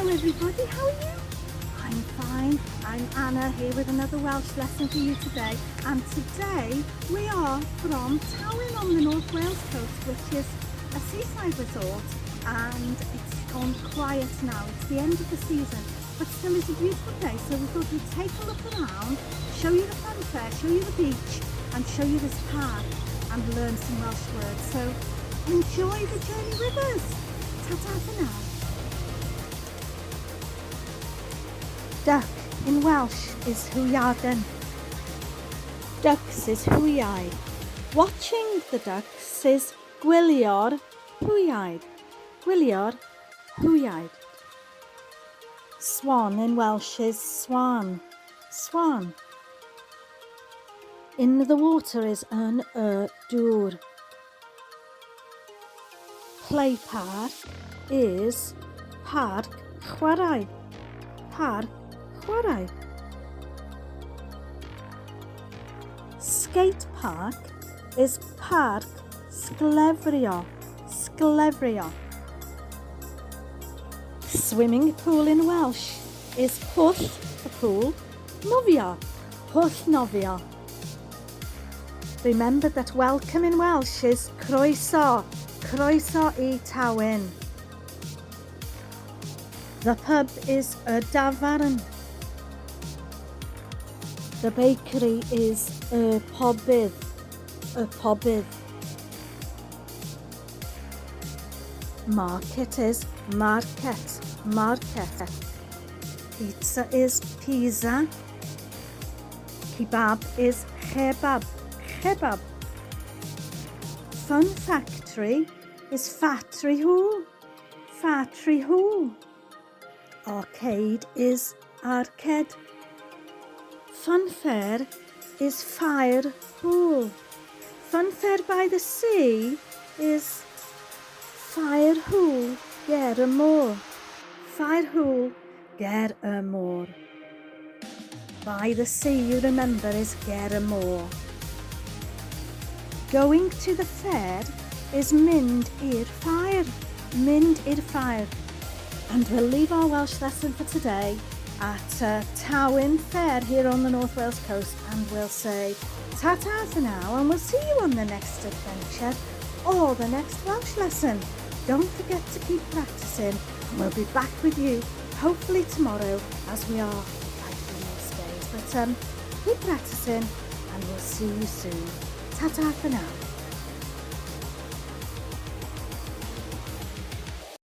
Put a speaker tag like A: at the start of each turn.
A: Hello everybody, how are you? I'm fine. I'm Anna here with another Welsh lesson for you today. And today we are from Towyn on the North Wales coast, which is a seaside resort, and it's gone quiet now. It's the end of the season, but still it's a beautiful day, so we thought we'd take a look around, show you the funfair, show you the beach, and show you this park and learn some Welsh words. So enjoy the journey with us. Ta-ta for now. Duck in Welsh is hwyaden. Ducks is hwyaid. Watching the ducks is gwylio'r hwyaid. Gwylio'r hwyaid. Swan in Welsh is swan. Swan. In the water is yn y dŵr. Play park is parc chwarae. Parc chwarae. Skate park is parc sglefrio. Sglefrio. Swimming pool in Welsh is pwll a pool, nofio. Pwll nofio. Remember that welcome in Welsh is croeso. Croeso I Towyn. The pub is y dafarn. The bakery is y pobydd. Y pobydd. Market is market. Market. Pizza is pizza. Kebab is kebab. Kebab. Fun factory is factory hall. Factory hall. Arcade is arcade. Funfair is fire hall. Funfair by the sea is fire hall ger y môr. Fire hall ger y môr. By the sea, you remember, is ger y môr. Going to the fair is mynd i'r ffair. Mynd i'r ffair. And we'll leave our Welsh lesson for today at Towyn Fair here on the North Wales coast, and we'll say ta-ta for now, and we'll see you on the next adventure or the next Welsh lesson. Don't forget to keep practicing, and we'll be back with you hopefully tomorrow, as we are like most days. But keep practicing, and we'll see you soon. Ta-ta for now.